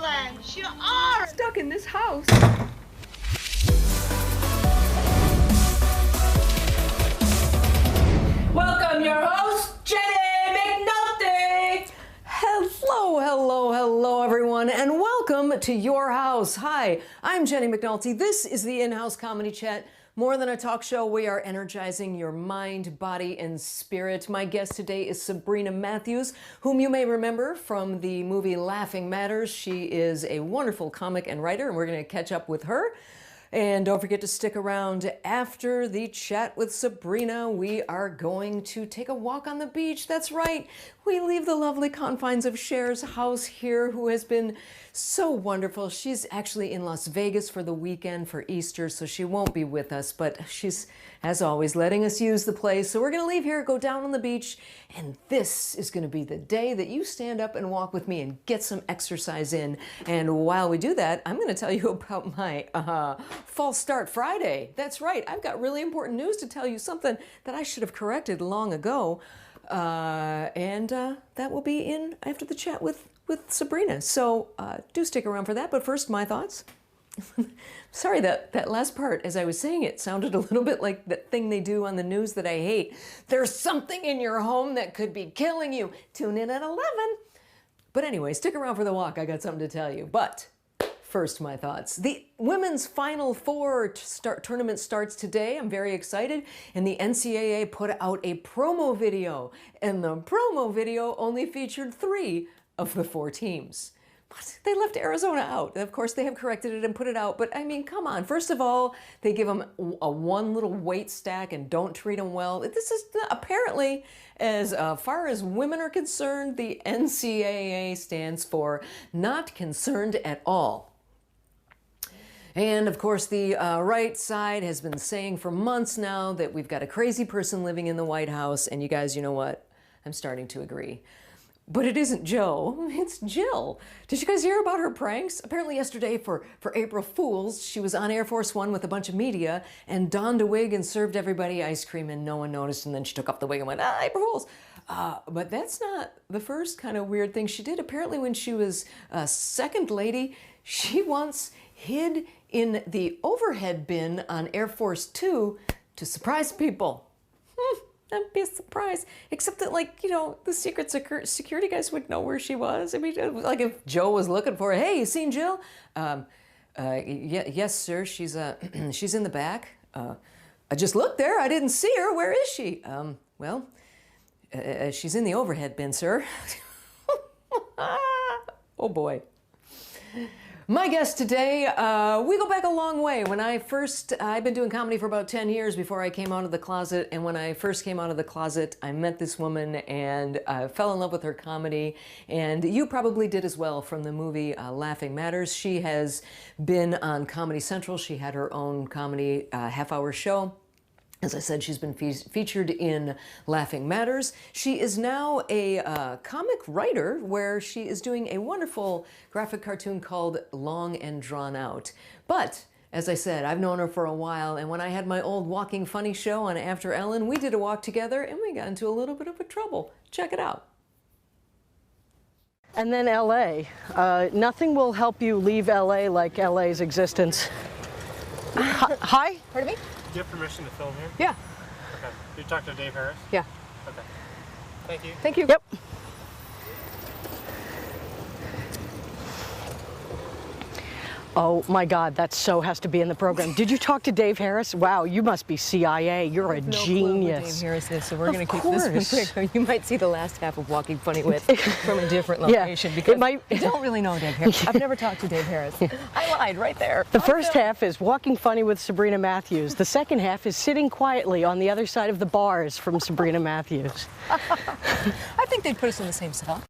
Blanche. You are stuck in this house. Welcome your host, Jennie McNulty. Hello, everyone, and welcome to your house. Hi, I'm Jennie McNulty. This is the InHouse Comedy Chat. More than a talk show, we are energizing your mind, body, and spirit. My guest today is Sabrina Matthews, whom you may remember from the movie Laughing Matters. She is a wonderful comic and writer, and we're going to catch up with her. And don't forget to stick around after the chat with Sabrina. We are going to take a walk on the beach. That's right. We leave the lovely confines of Cher's house here, who has been so wonderful. She's actually in Las Vegas for the weekend for Easter, so she won't be with us, but she's, as always, letting us use the place. So we're going to leave here, go down on the beach, and this is going to be the day that you stand up and walk with me and get some exercise in. And while we do that, I'm going to tell you about my False Start Friday. That's right. I've got really important news to tell you, something that I should have corrected long ago. That will be in after the chat with Sabrina. So do stick around for that. But first, my thoughts. Sorry, that last part, as I was saying it, sounded a little bit like that thing they do on the news that I hate. There's something in your home that could be killing you. Tune in at 11. But anyway, stick around for the walk. I got something to tell you. But first, my thoughts. The women's Final Four tournament starts today. I'm very excited. And the NCAA put out a promo video. And the promo video only featured 3 of the 4 teams. But they left Arizona out. Of course, they have corrected it and put it out. But I mean, come on. First of all, they give them one little weight stack and don't treat them well. This is apparently, as far as women are concerned, the NCAA stands for not concerned at all. And of course, the right side has been saying for months now that we've got a crazy person living in the White House. And you guys, you know what? I'm starting to agree. But it isn't Joe, it's Jill. Did you guys hear about her pranks? Apparently yesterday for April Fools, she was on Air Force One with a bunch of media and donned a wig and served everybody ice cream and no one noticed, and then she took off the wig and went, April Fools. But that's not the first kind of weird thing she did. Apparently when she was second lady, she once hid in the overhead bin on Air Force Two to surprise people. That'd be a surprise. Except that, like, you know, the secret security guys would know where she was. I mean, like if Joe was looking for her, hey, you seen Jill? Yes, sir. She's she's in the back. I just looked there. I didn't see her. Where is she? Well, she's in the overhead bin, sir. Oh boy. My guest today, we go back a long way. I've been doing comedy for about 10 years before I came out of the closet. And when I first came out of the closet, I met this woman and I fell in love with her comedy. And you probably did as well from the movie Laughing Matters. She has been on Comedy Central. She had her own comedy half-hour show. As I said, she's been featured in Laughing Matters. She is now a comic writer where she is doing a wonderful graphic cartoon called Long and Drawn Out. But, as I said, I've known her for a while, and when I had my old Walking Funny show on After Ellen, we did a walk together and we got into a little bit of a trouble. Check it out. And then LA. Nothing will help you leave LA like LA's existence. Hi? Pardon me? Do you have permission to film here? Yeah. Okay. Did you talk to Dave Harris? Yeah. Okay. Thank you. Thank you. Yep. Oh my God, that so has to be in the program. Did you talk to Dave Harris? Wow, you must be CIA. You're a genius. Clue who Dave Harris is, so we're going to keep this one quick. You might see the last half of Walking Funny with from a different location because I don't really know Dave Harris. I've never talked to Dave Harris. I lied right there. The first half is Walking Funny with Sabrina Matthews. The second half is Sitting Quietly on the Other Side of the Bars from Sabrina Matthews. I think they'd put us in the same cell.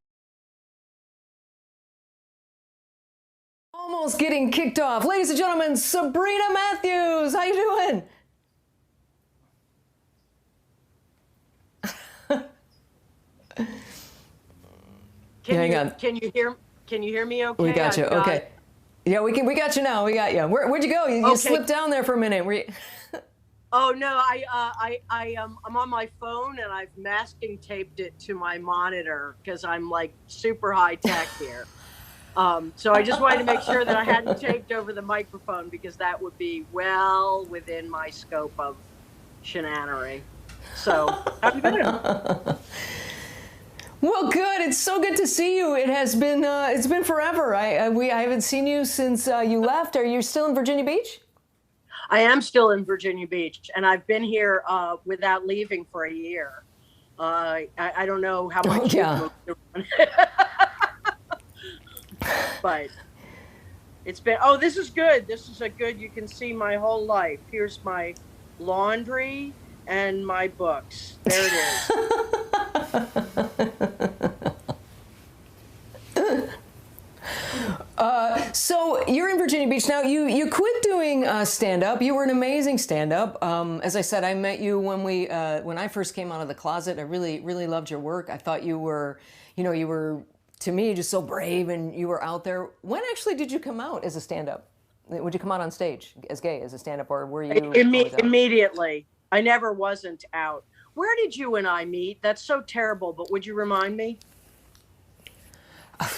Almost getting kicked off. Ladies and gentlemen, Sabrina Matthews. How you doing? Hang on. Can you hear me okay? We got you. Okay. Yeah, we got you now. We got you. Where'd you go? You okay. Slipped down there for a minute. Oh no, I'm on my phone and I've masking taped it to my monitor because I'm like super high tech here. So I just wanted to make sure that I hadn't taped over the microphone because that would be well within my scope of shenanery. So how have you been? Well, good. It's so good to see you. It has been it's been forever. I haven't seen you since you left. Are you still in Virginia Beach? I am still in Virginia Beach, and I've been here without leaving for a year. I don't know how much. Yeah. But it's been. Oh, this is good. This is a good. You can see my whole life. Here's my laundry and my books. There it is. So you're in Virginia Beach now. You quit doing stand-up. You were an amazing stand-up. As I said, I met you when I first came out of the closet. I really loved your work. I thought you were to me just so brave, and you were out there. When actually did you come out as a stand-up? Would you come out on stage as gay, as a stand-up, or were you immediately? I never wasn't out. Where did you and I meet? That's so terrible. But would you remind me?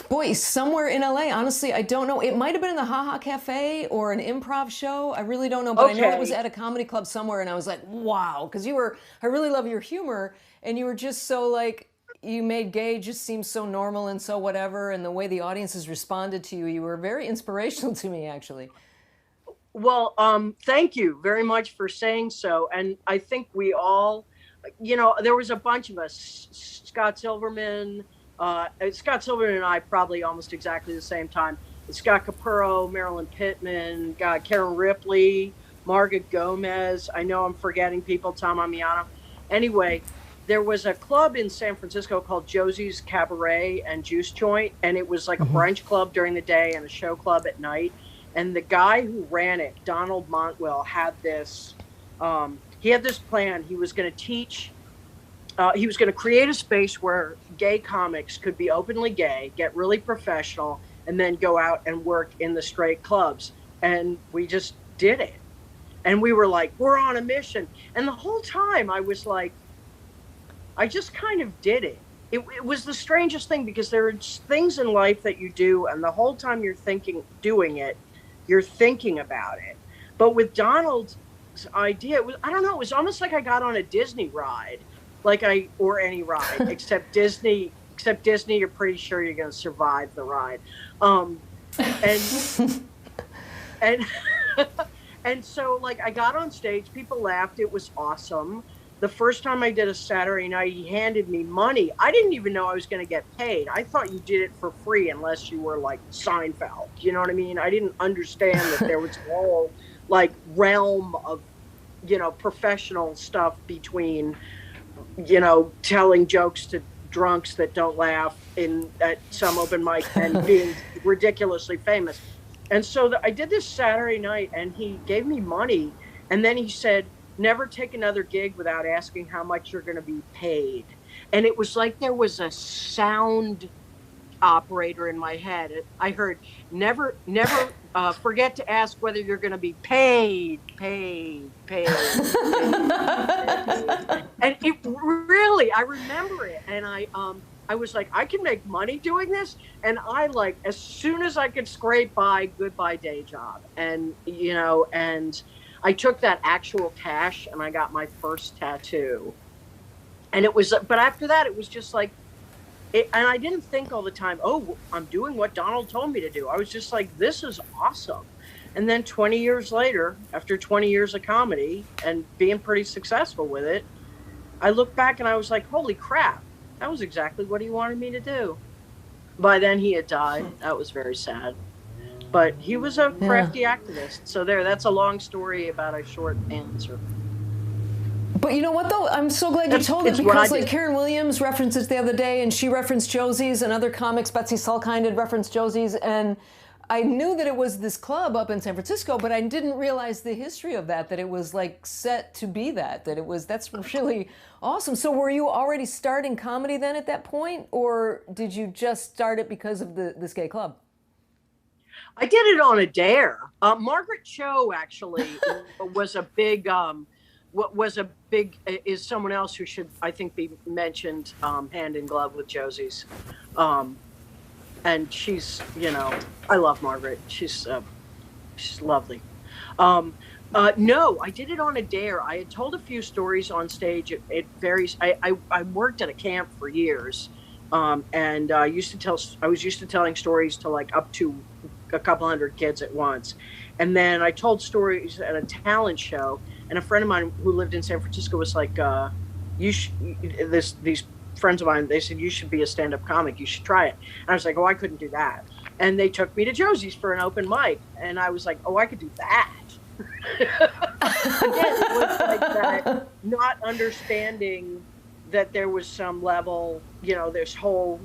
Boy, somewhere in LA. Honestly, I don't know. It might have been in the Ha Ha Cafe or an improv show. I really don't know, but I know it was at a comedy club somewhere, and I was like, wow, because I really love your humor, and you were just so like, you made gay just seem so normal and so whatever, and the way the audiences responded to you, you were very inspirational to me, actually. Well, thank you very much for saying so. And I think we all, there was a bunch of us, Scott Silverman and I probably almost exactly the same time. Scott Capurro, Marilyn Pittman, Karen Ripley, Margaret Gomez. I know I'm forgetting people, Tom Amiano. Anyway, there was a club in San Francisco called Josie's Cabaret and Juice Joint, and it was like a brunch club during the day and a show club at night. And the guy who ran it, Donald Montwell, had this. He had this plan. He was going to teach. He was going to create a space where gay comics could be openly gay, get really professional, and then go out and work in the straight clubs. And we just did it. And we were like, we're on a mission. And the whole time I was like, I just kind of did it. It was the strangest thing, because there are things in life that you do, and the whole time you're doing it, you're thinking about it. But with Donald's idea, it was almost like I got on a Disney ride, or any ride, except Disney, you're pretty sure you're going to survive the ride. And so like I got on stage, people laughed. It was awesome. The first time I did a Saturday night, he handed me money. I didn't even know I was going to get paid. I thought you did it for free unless you were like Seinfeld. You know what I mean? I didn't understand that there was a whole like realm of, professional stuff between, telling jokes to drunks that don't laugh at some open mic and being ridiculously famous. And so I did this Saturday night, and he gave me money, and then he said, never take another gig without asking how much you're going to be paid. And it was like there was a sound operator in my head. I heard, never forget to ask whether you're going to be paid. And it really, I remember it. And I was like, I can make money doing this. And I as soon as I could scrape by, goodbye day job. And, and I took that actual cash and I got my first tattoo. And it was, but after that, it was just like, and I didn't think all the time, oh, I'm doing what Donald told me to do. I was just like, this is awesome. And then 20 years later, after 20 years of comedy and being pretty successful with it, I look back and I was like, holy crap, that was exactly what he wanted me to do. By then he had died. That was very sad. But he was a crafty activist. So that's a long story about a short answer. But you know what, though? I'm so glad you told it, because like Karen Williams referenced it the other day, and she referenced Josie's, and other comics, Betsy Salkind had referenced Josie's, and I knew that it was this club up in San Francisco, but I didn't realize the history of that it was like set to be that's really awesome. So were you already starting comedy then at that point, or did you just start it because of this gay club? I did it on a dare. Margaret Cho actually was a big, is someone else who should, I think, be mentioned hand in glove with Josie's. and she's, I love Margaret. She's lovely. No, I did it on a dare. I had told a few stories on stage. It varies. I worked at a camp for years, and I was used to telling stories to like up to a couple hundred kids at once. And then I told stories at a talent show, and a friend of mine who lived in San Francisco was like, these friends of mine, they said, you should be a stand-up comic. You should try it. And I was like, oh, I couldn't do that. And they took me to Josie's for an open mic. And I was like, oh, I could do that. Again, it was like that, not understanding that there was some level, this whole,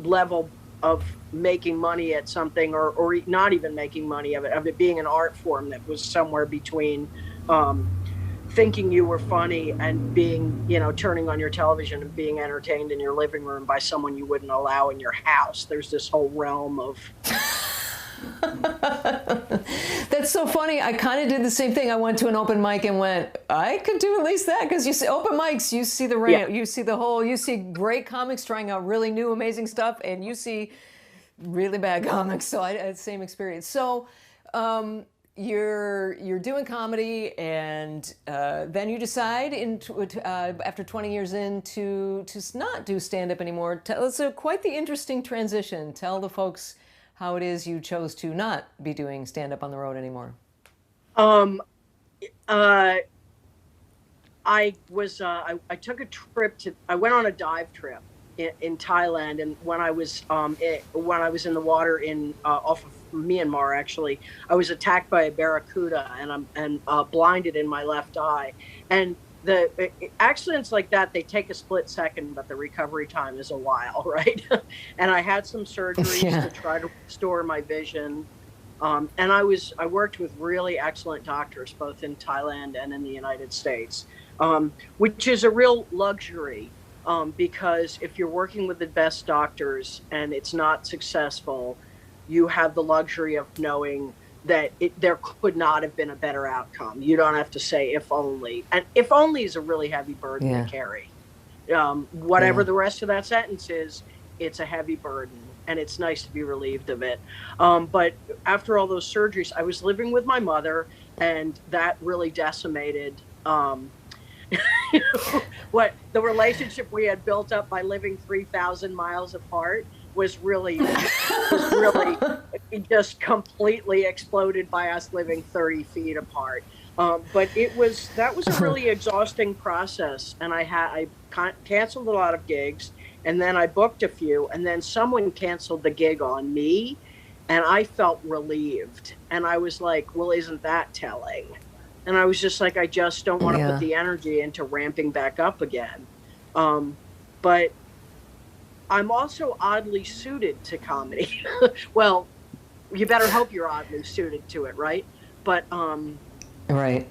level of making money at something, or not even making money of it being an art form that was somewhere between thinking you were funny and being, turning on your television and being entertained in your living room by someone you wouldn't allow in your house. There's this whole realm of... That's so funny. I kind of did the same thing. I went to an open mic and went, I could do at least that, because you see open mics, you see the ramp, you see great comics trying out really new, amazing stuff, and you see really bad comics. So I had the same experience. So you're doing comedy, and then you decide after 20 years in to not do stand-up anymore. It's quite the interesting transition. Tell the folks how it is you chose to not be doing stand-up on the road anymore. I took a trip I went on a dive trip in Thailand, and when I was in the water off of Myanmar, actually, I was attacked by a barracuda, and I'm blinded in my left eye. And the accidents like that, they take a split second, but the recovery time is a while, right? And I had some surgeries to try to restore my vision. And I worked with really excellent doctors, both in Thailand and in the United States, which is a real luxury, because if you're working with the best doctors and it's not successful, you have the luxury of knowing that there could not have been a better outcome. You don't have to say if only. And if only is a really heavy burden to carry. Whatever the rest of that sentence is, it's a heavy burden, and it's nice to be relieved of it. But after all those surgeries, I was living with my mother, and that really decimated what the relationship we had built up by living 3,000 miles apart was really it just completely exploded by us living 30 feet apart. But that was a really exhausting process, and I canceled a lot of gigs, and then I booked a few, and then someone canceled the gig on me, and I felt relieved, and I was like, well, isn't that telling? And I was just like, I just don't want to put the energy into ramping back up again. But I'm also oddly suited to comedy. Well, you better hope you're oddly suited to it, right? But right.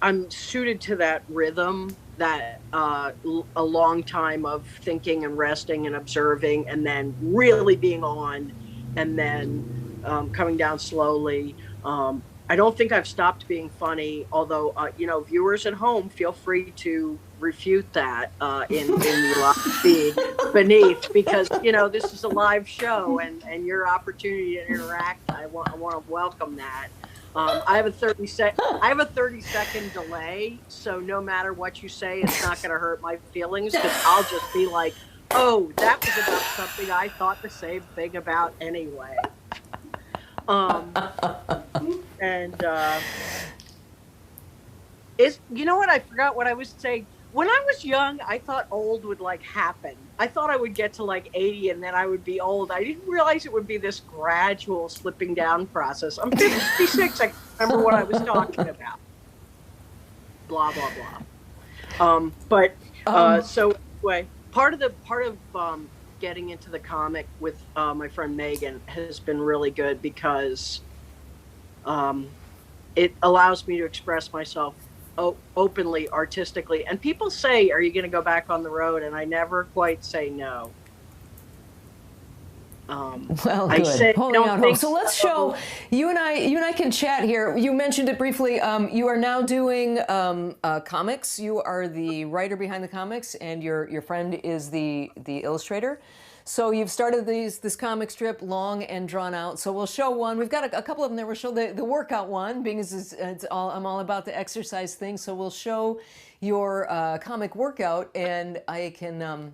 I'm suited to that rhythm, that a long time of thinking and resting and observing, and then really being on, and then coming down slowly. I don't think I've stopped being funny, although, viewers at home, feel free to refute that in the live feed beneath, because, this is a live show, and your opportunity to interact, I want to welcome that. I have a 30-second delay, so no matter what you say, it's not going to hurt my feelings, because I'll just be like, oh, that was about something I thought the same thing about anyway. What, I forgot what I was saying. When I was young, I thought old would happen. I thought I would get to 80 and then I would be old. I didn't realize it would be this gradual slipping down process. I'm 56. I can't remember what I was talking about. Blah, blah, blah. So anyway, part of getting into the comic with my friend Megan has been really good, because it allows me to express myself openly, artistically. And people say, are you going to go back on the road? And I never quite say no. Well, I good. say, Pulling don't out think hope. So let's show you and I can chat here. You mentioned it briefly. You are now doing comics. You are the writer behind the comics, and your friend is the illustrator. So you've started this comic strip, long and drawn out. So we'll show one. We've got a couple of them there. We'll show the workout one, being as I'm all about the exercise thing. So we'll show your comic workout, and I can.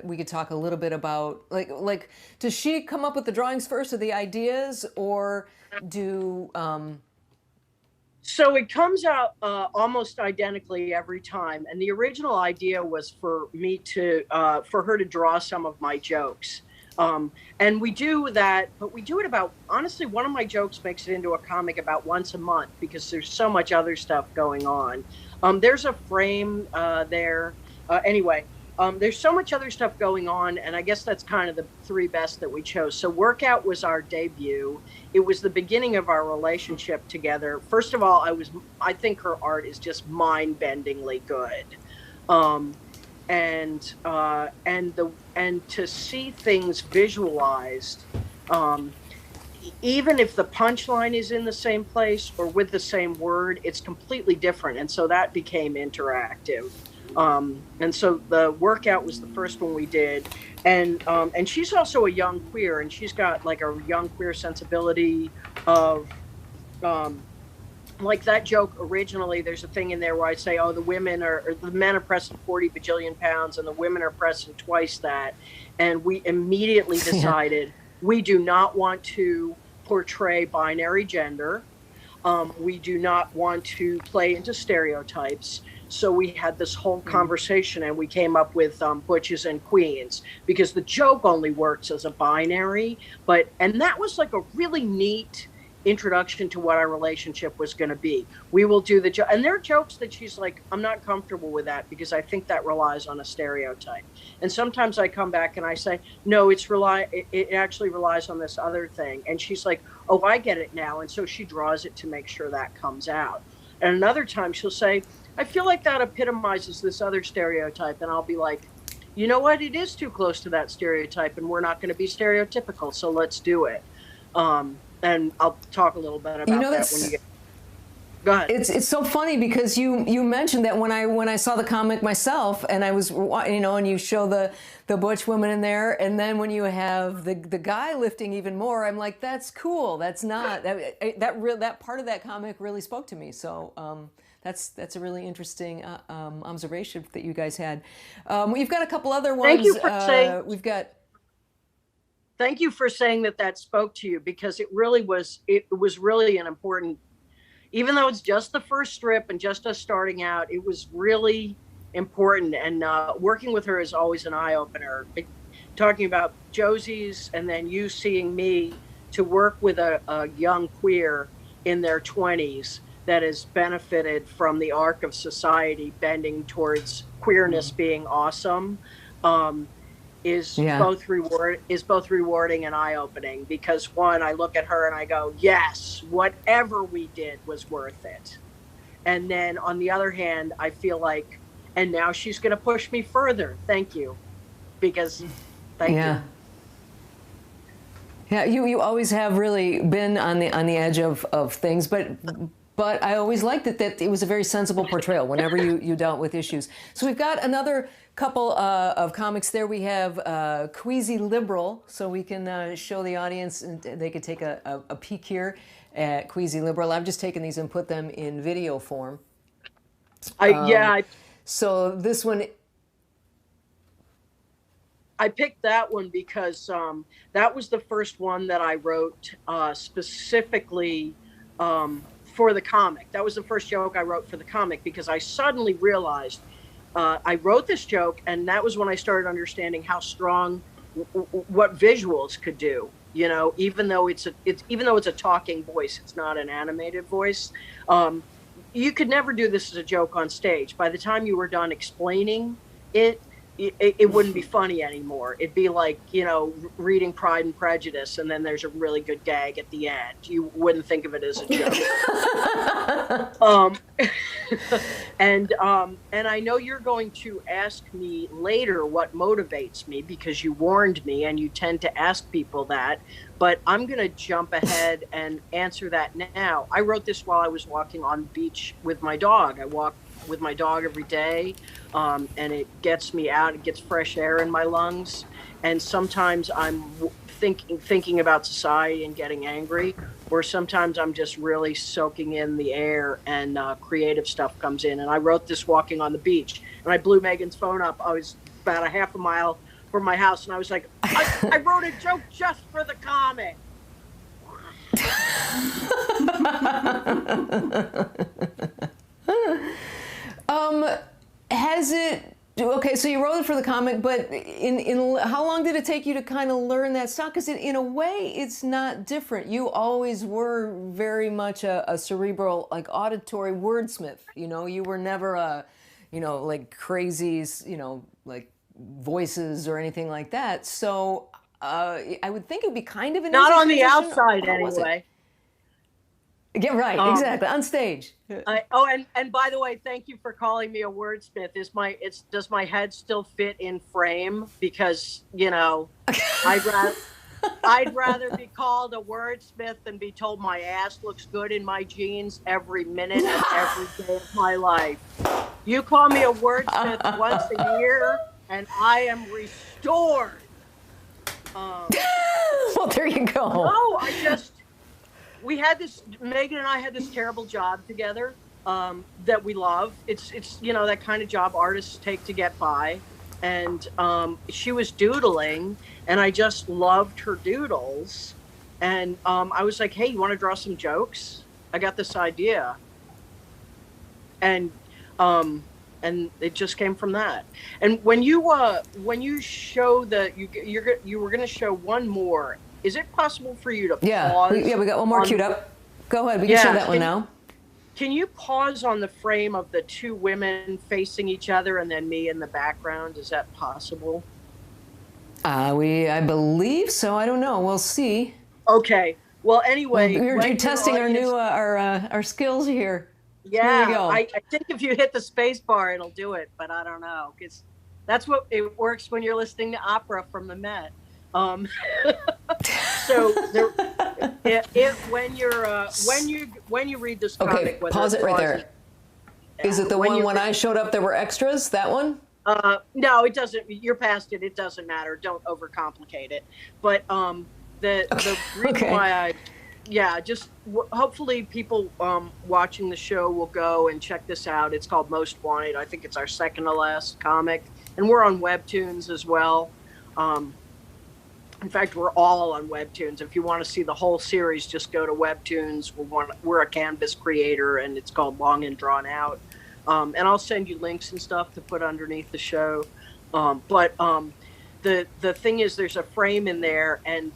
We could talk a little bit about like does she come up with the drawings first or the ideas, or do So it comes out almost identically every time, and the original idea was for me to for her to draw some of my jokes, and we do that, but we do it about, honestly, one of my jokes makes it into a comic about once a month because there's so much other stuff going on. There's a frame there. Anyway, there's so much other stuff going on, and I guess that's kind of the three best that we chose. So Workout was our debut. It was the beginning of our relationship together. First of all, I think her art is just mind-bendingly good. And to see things visualized, even if the punchline is in the same place or with the same word, it's completely different. And so that became interactive. And so the Workout was the first one we did. And she's also a young queer, and she's got like a young queer sensibility of, like that joke originally, there's a thing in there where I say, oh, the men are pressing 40 bajillion pounds and the women are pressing twice that. And we immediately decided we do not want to portray binary gender. We do not want to play into stereotypes. So we had this whole conversation, and we came up with butches and queens, because the joke only works as a binary. And that was like a really neat introduction to what our relationship was going to be. We will do the joke, and there are jokes that she's like, I'm not comfortable with that because I think that relies on a stereotype. And sometimes I come back and I say, no, it actually relies on this other thing. And she's like, oh, I get it now. And so she draws it to make sure that comes out. And another time she'll say, I feel like that epitomizes this other stereotype. And I'll be like, you know what? It is too close to that stereotype, and we're not going to be stereotypical. So let's do it. And I'll talk a little bit about that when you get. Go ahead. It's so funny because you mentioned that when I saw the comic myself, and I was, and you show the butch woman in there, and then when you have the guy lifting even more, I'm like, that's cool. That's not that part of that comic really spoke to me. So that's a really interesting observation that you guys had. We've got a couple other ones. Thank you for saying. We've got. Thank you for saying that spoke to you, because it was really an important, even though it's just the first strip and just us starting out, it was really important. And working with her is always an eye opener. Talking about Josie's and then you seeing me to work with a young queer in their 20s that has benefited from the arc of society bending towards queerness being awesome. Is both rewarding and eye-opening, because one, I look at her and I go, yes, whatever we did was worth it. And then on the other hand, I feel like, and now she's going to push me further. Thank you. Because thank you. Yeah, you always have really been on the edge of things, but I always liked it that it was a very sensible portrayal whenever you dealt with issues. So we've got another couple of comics there. We have Queasy Liberal, so we can show the audience, and they could take a peek here at Queasy Liberal. I've just taken these and put them in video form. So this one, I picked that one because that was the first one that I wrote specifically for the comic. That was the first joke I wrote for the comic, because I suddenly realized I wrote this joke, and that was when I started understanding how strong what visuals could do. You know, even though it's a talking voice, it's not an animated voice. You could never do this as a joke on stage. By the time you were done explaining it, it wouldn't be funny anymore. It'd be like, you know, reading Pride and Prejudice, and then there's a really good gag at the end. You wouldn't think of it as a joke. And I know you're going to ask me later what motivates me, because you warned me, and you tend to ask people that. But I'm going to jump ahead and answer that now. I wrote this while I was walking on the beach with my dog. I walk with my dog every day, and it gets me out. It gets fresh air in my lungs. And sometimes I'm thinking about society and getting angry, or sometimes I'm just really soaking in the air, and creative stuff comes in. And I wrote this walking on the beach, and I blew Megan's phone up. I was about a half a mile from my house, and I was like, I wrote a joke just for the comic. Has it, okay, so you wrote it for the comic, but in how long did it take you to kind of learn that style? Because in a way, it's not different. You always were very much a cerebral, like auditory wordsmith. You know, you were never a, you know, like crazy, you know, like voices or anything like that. So I would think it'd be kind of an not easy on the transition. outside anyway. Yeah, right, exactly, on stage. And by the way, thank you for calling me a wordsmith. Does my head still fit in frame? Because, you know, I'd rather be called a wordsmith than be told my ass looks good in my jeans every minute of every day of my life. You call me a wordsmith once a year, and I am restored. Well, there you go. No, Megan and I had this terrible job together that we love. It's you know, that kind of job artists take to get by. And she was doodling, and I just loved her doodles. And I was like, hey, you want to draw some jokes? I got this idea. And it just came from that. And when you show you were going to show one more, is it possible for you to pause? We got one more queued up. Go ahead, we can show that one now. Can you pause on the frame of the two women facing each other and then me in the background? Is that possible? I believe so. I don't know. We'll see. Okay. Well, anyway, you're testing our new our skills here. Yeah, here you go. I think if you hit the space bar, it'll do it, but I don't know, because that's what it works when you're listening to opera from the Met. So when you read this comic, okay, pause it right there. Is it the one when I showed up there were extras? That one? No, it doesn't. You're past it. It doesn't matter. Don't overcomplicate it. But the reason why hopefully people watching the show will go and check this out. It's called Most Wanted. I think it's our second to last comic, and we're on Webtoons as well. In fact, we're all on Webtoons. If you want to see the whole series, just go to Webtoons. We're a Canvas creator, and it's called Long and Drawn Out. And I'll send you links and stuff to put underneath the show. But the thing is, there's a frame in there, and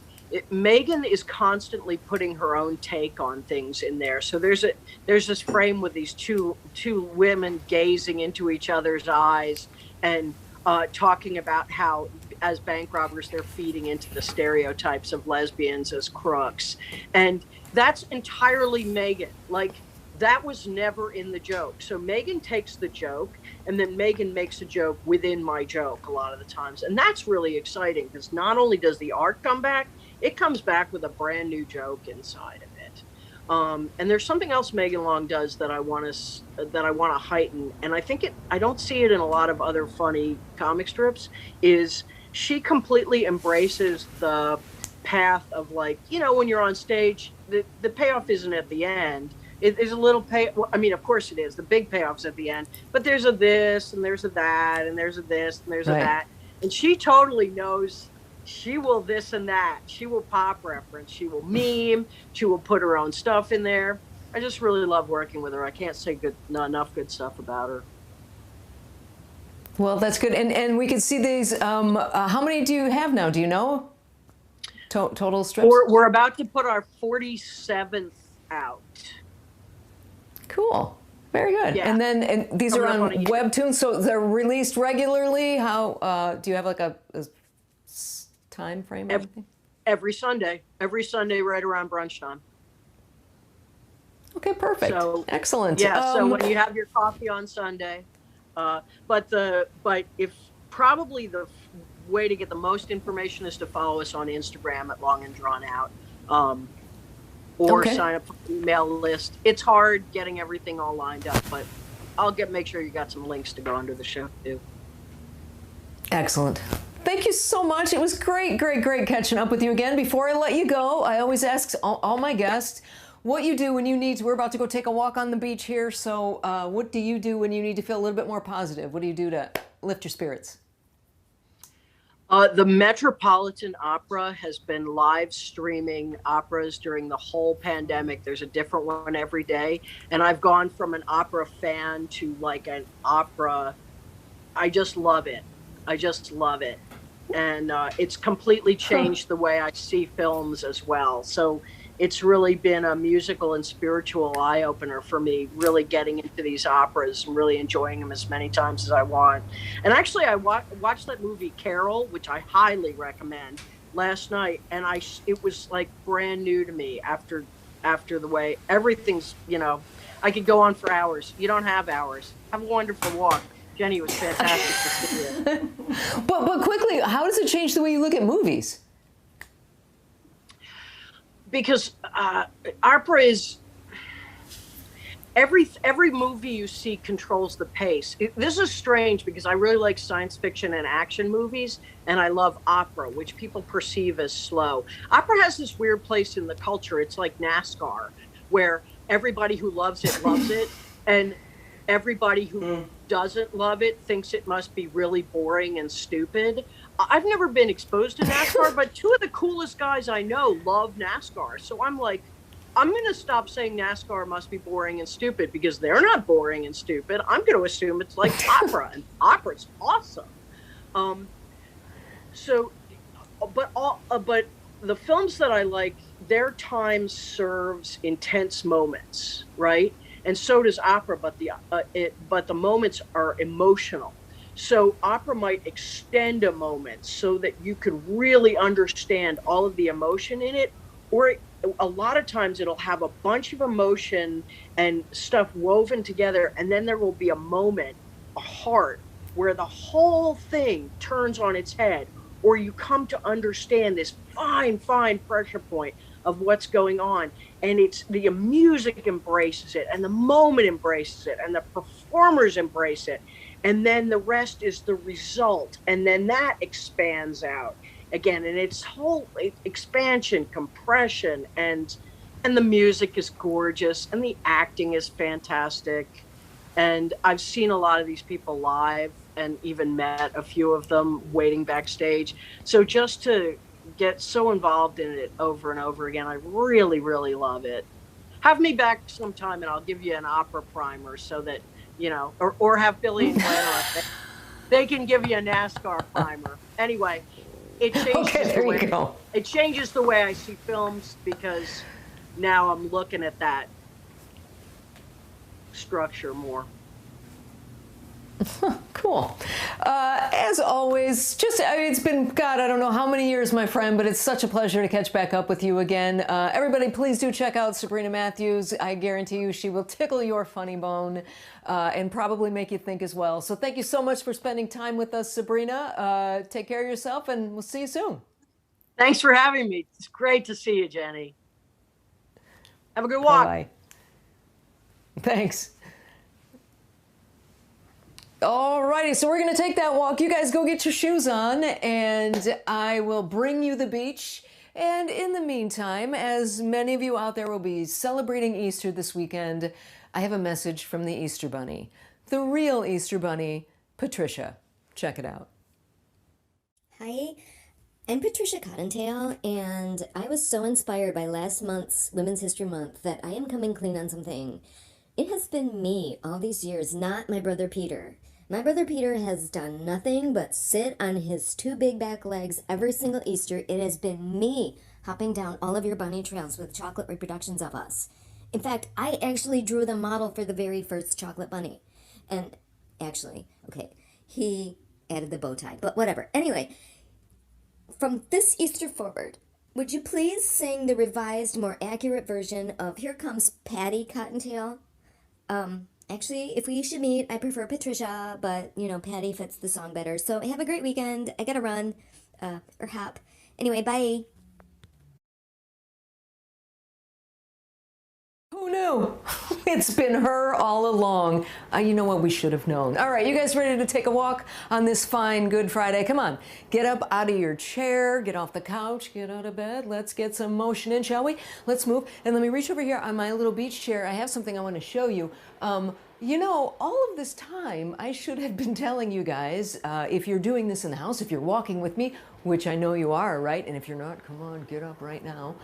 Megan is constantly putting her own take on things in there. So there's this frame with these two women gazing into each other's eyes and talking about how, as bank robbers, they're feeding into the stereotypes of lesbians as crooks. And that's entirely Megan. Like, that was never in the joke. So Megan takes the joke, and then Megan makes a joke within my joke a lot of the times. And that's really exciting, because not only does the art come back, it comes back with a brand new joke inside of it. And there's something else Megan Long does that I want to heighten, and I don't see it in a lot of other funny comic strips, is she completely embraces the path of, like, you know, when you're on stage, the payoff isn't at the end. There's a little well, I mean, of course it is. The big payoff's at the end, but there's a this and there's a that and there's a this and there's a that. And she totally knows she will this and that. She will pop reference. She will meme. She will put her own stuff in there. I just really love working with her. I can't say not enough good stuff about her. Well, that's good. And we can see these. How many do you have now? Do you know? Total strips? We're about to put our 47th out. Cool. Very good. Yeah. And these are on Webtoon, so they're released regularly. How do you have like a time frame? Every Sunday right around brunch time. Okay, perfect. So, excellent. Yeah. So when you have your coffee on Sunday, but if probably the way to get the most information is to follow us on Instagram at Long and Drawn Out, or sign up for the email list. It's hard getting everything all lined up, but I'll make sure you got some links to go under the show too. Excellent. Thank you so much. It was great catching up with you again. Before I let you go, I always ask all my guests what you do when you need to. We're about to go take a walk on the beach here. So what do you do when you need to feel a little bit more positive? What do you do to lift your spirits? The Metropolitan Opera has been live streaming operas during the whole pandemic. There's a different one every day. And I've gone from an opera fan to like an opera. I just love it. And it's completely changed the way I see films as well. So it's really been a musical and spiritual eye-opener for me, really getting into these operas and really enjoying them as many times as I want. And actually, I watched that movie Carol, which I highly recommend, last night, and it was like brand new to me after the way everything's, I could go on for hours. You don't have hours. Have a wonderful walk. Jennie, was fantastic to see you. But quickly, how does it change the way you look at movies? Because opera is every movie you see controls the pace. This is strange because I really like science fiction and action movies, and I love opera, which people perceive as slow. Opera has this weird place in the culture. It's like NASCAR, where everybody who loves it, and everybody who doesn't love it thinks it must be really boring and stupid. I've never been exposed to NASCAR, but two of the coolest guys I know love NASCAR. So I'm like, I'm going to stop saying NASCAR must be boring and stupid because they're not boring and stupid. I'm going to assume it's like opera, and opera's awesome. But the films that I like, their time serves intense moments, right? And so does opera, but the moments are emotional. So opera might extend a moment so that you could really understand all of the emotion in it, or a lot of times it'll have a bunch of emotion and stuff woven together, and then there will be a moment, a heart, where the whole thing turns on its head, or you come to understand this fine pressure point of what's going on. And it's the music embraces it, and the moment embraces it, and the performers embrace it. And then the rest is the result. And then that expands out again. And it's whole expansion, compression, and the music is gorgeous, and the acting is fantastic. And I've seen a lot of these people live and even met a few of them waiting backstage. So just to get so involved in it over and over again, I really, really love it. Have me back sometime and I'll give you an opera primer so that, or have Billy and Glenn on. They can give you a NASCAR primer. Anyway, it changes the way I see films because now I'm looking at that structure more. Cool. As always, it's been, God, I don't know how many years, my friend, but it's such a pleasure to catch back up with you again. Everybody, please do check out Sabrina Matthews. I guarantee you she will tickle your funny bone and probably make you think as well. So thank you so much for spending time with us, Sabrina. Take care of yourself, and we'll see you soon. Thanks for having me. It's great to see you, Jennie. Have a good walk. Bye-bye. Thanks. Alrighty, so we're going to take that walk. You guys go get your shoes on, and I will bring you the beach. And in the meantime, as many of you out there will be celebrating Easter this weekend, I have a message from the Easter Bunny. The real Easter Bunny, Patricia. Check it out. Hi, I'm Patricia Cottontail, and I was so inspired by last month's Women's History Month that I am coming clean on something. It has been me all these years, not my brother Peter. My brother Peter has done nothing but sit on his two big back legs every single Easter. It has been me hopping down all of your bunny trails with chocolate reproductions of us. In fact, I actually drew the model for the very first chocolate bunny. And actually, okay, he added the bow tie, but whatever. Anyway, from this Easter forward, would you please sing the revised, more accurate version of Here Comes Patty Cottontail? Actually, if we should meet, I prefer Patricia, but, you know, Patty fits the song better. So have a great weekend. I gotta run, or hop. Anyway, bye. Who knew? It's been her all along. You know what? We should have known. All right, you guys ready to take a walk on this fine Good Friday? Come on, get up out of your chair, get off the couch, get out of bed. Let's get some motion in, shall we? Let's move. And let me reach over here on my little beach chair. I have something I want to show you. You know, all of this time, I should have been telling you guys, if you're doing this in the house, if you're walking with me, which I know you are, right? And if you're not, come on, get up right now.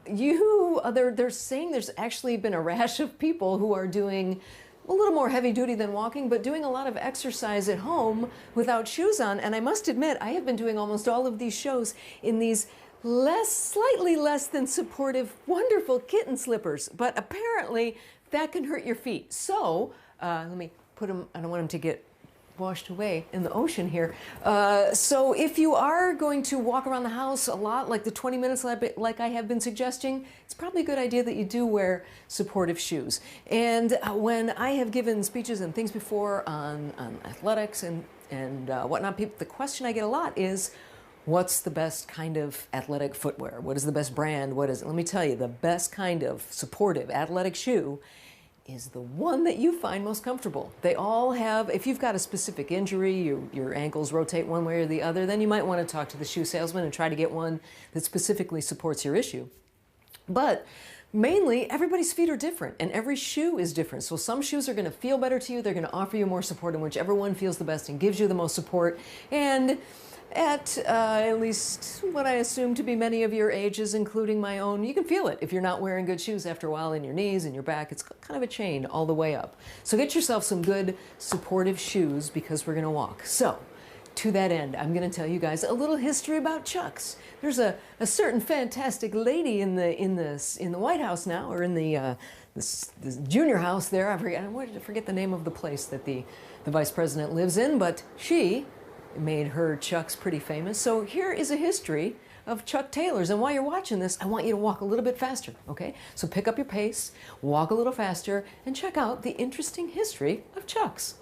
They're saying there's actually been a rash of people who are doing a little more heavy duty than walking, but doing a lot of exercise at home without shoes on. And I must admit, I have been doing almost all of these shows in these slightly less than supportive, wonderful kitten slippers. But apparently, that can hurt your feet. So let me put them, I don't want them to get washed away in the ocean here. So if you are going to walk around the house a lot, like the 20 minutes like I have been suggesting, it's probably a good idea that you do wear supportive shoes. And when I have given speeches and things before on athletics and whatnot, the question I get a lot is, what's the best kind of athletic footwear? What is the best brand? What is it? Let me tell you, the best kind of supportive athletic shoe is the one that you find most comfortable. They all have, if you've got a specific injury, your ankles rotate one way or the other, then you might want to talk to the shoe salesman and try to get one that specifically supports your issue. But mainly, everybody's feet are different, and every shoe is different. So some shoes are going to feel better to you. They're going to offer you more support, and whichever one feels the best and gives you the most support. And at least what I assume to be many of your ages, including my own, you can feel it if you're not wearing good shoes after a while in your knees and your back. It's kind of a chain all the way up. So get yourself some good supportive shoes because we're going to walk. So to that end, I'm going to tell you guys a little history about Chucks. There's a certain fantastic lady in the White House now, or in the junior house there. I forget the name of the place that the vice president lives in, but she made her Chucks pretty famous. So here is a history of Chuck Taylors. And while you're watching this, I want you to walk a little bit faster, okay? So pick up your pace, walk a little faster, and check out the interesting history of Chucks.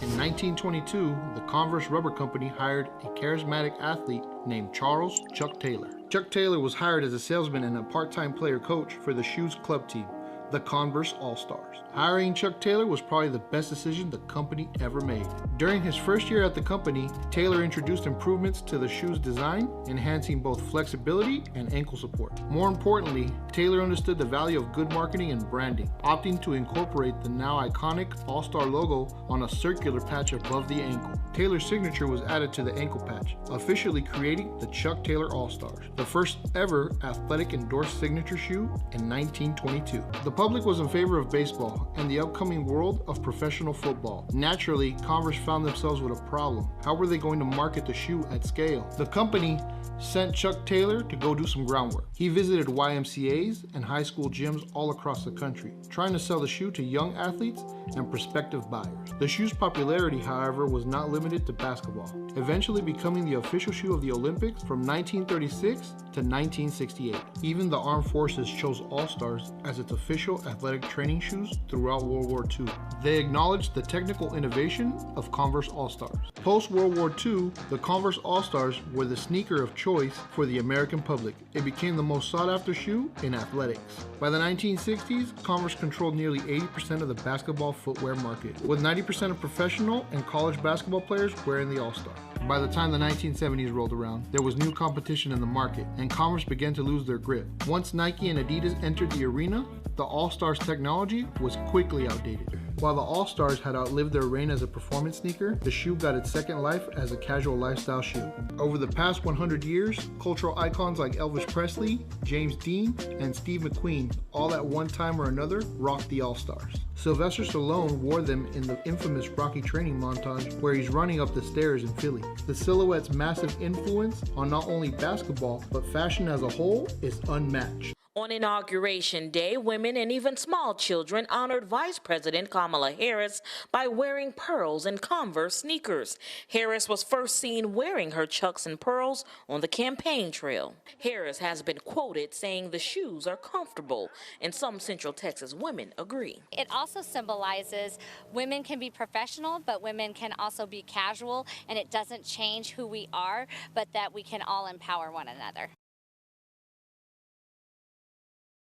In 1922, the Converse Rubber Company hired a charismatic athlete named Charles Chuck Taylor. Chuck Taylor was hired as a salesman and a part-time player coach for the shoes club team, the Converse All-Stars. Hiring Chuck Taylor was probably the best decision the company ever made. During his first year at the company, Taylor introduced improvements to the shoe's design, enhancing both flexibility and ankle support. More importantly, Taylor understood the value of good marketing and branding, opting to incorporate the now iconic All-Star logo on a circular patch above the ankle. Taylor's signature was added to the ankle patch, officially creating the Chuck Taylor All-Stars, the first ever athletic endorsed signature shoe in 1922. The public was in favor of baseball and the upcoming world of professional football. Naturally, Converse found themselves with a problem. How were they going to market the shoe at scale? The company sent Chuck Taylor to go do some groundwork. He visited YMCAs and high school gyms all across the country, trying to sell the shoe to young athletes and prospective buyers. The shoe's popularity, however, was not limited to basketball, eventually becoming the official shoe of the Olympics from 1936 to 1968. Even the armed forces chose All-Stars as its official athletic training shoes throughout World War II. They acknowledged the technical innovation of Converse All-Stars. Post-World War II, the Converse All-Stars were the sneaker of choice for the American public. It became the most sought-after shoe in athletics. By the 1960s, Converse controlled nearly 80% of the basketball footwear market, with 90% of professional and college basketball players wearing the All-Star. By the time the 1970s rolled around, there was new competition in the market, and Converse began to lose their grip. Once Nike and Adidas entered the arena, the All-Stars technology was quickly outdated. While the All-Stars had outlived their reign as a performance sneaker, the shoe got its second life as a casual lifestyle shoe. Over the past 100 years, cultural icons like Elvis Presley, James Dean, and Steve McQueen all at one time or another rocked the All-Stars. Sylvester Stallone wore them in the infamous Rocky training montage where he's running up the stairs in Philly. The silhouette's massive influence on not only basketball, but fashion as a whole is unmatched. On Inauguration Day, women and even small children honored Vice President Kamala Harris by wearing pearls and Converse sneakers. Harris was first seen wearing her Chucks and pearls on the campaign trail. Harris has been quoted saying the shoes are comfortable, and some Central Texas women agree. It also symbolizes women can be professional, but women can also be casual, and it doesn't change who we are, but that we can all empower one another.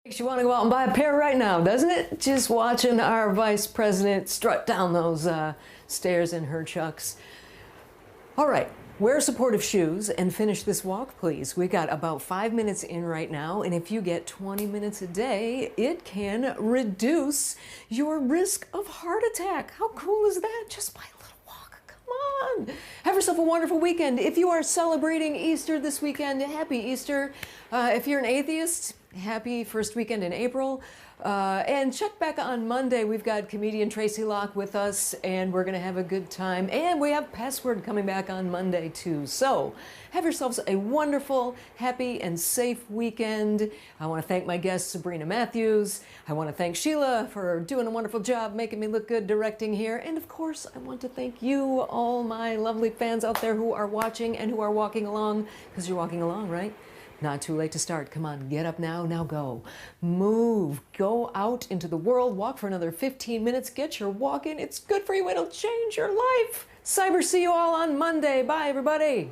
Makes you want to go out and buy a pair right now, doesn't it? Just watching our vice president strut down those stairs in her Chucks. All right, wear supportive shoes and finish this walk, please. We got about 5 minutes in right now, and if you get 20 minutes a day, it can reduce your risk of heart attack. How cool is that? Just by a little walk. Come on. Have yourself a wonderful weekend. If you are celebrating Easter this weekend, happy Easter. If you're an atheist, happy first weekend in April. And check back on Monday. We've got comedian Tracy Locke with us, and we're going to have a good time. And we have Password coming back on Monday, too. So have yourselves a wonderful, happy, and safe weekend. I want to thank my guest, Sabrina Matthews. I want to thank Sheila for doing a wonderful job making me look good directing here. And, of course, I want to thank you, all my lovely fans out there who are watching and who are walking along, because you're walking along, right? Not too late to start. Come on, get up now. Now go. Move. Go out into the world. Walk for another 15 minutes. Get your walk in. It's good for you. It'll change your life. Cyber, see you all on Monday. Bye, everybody.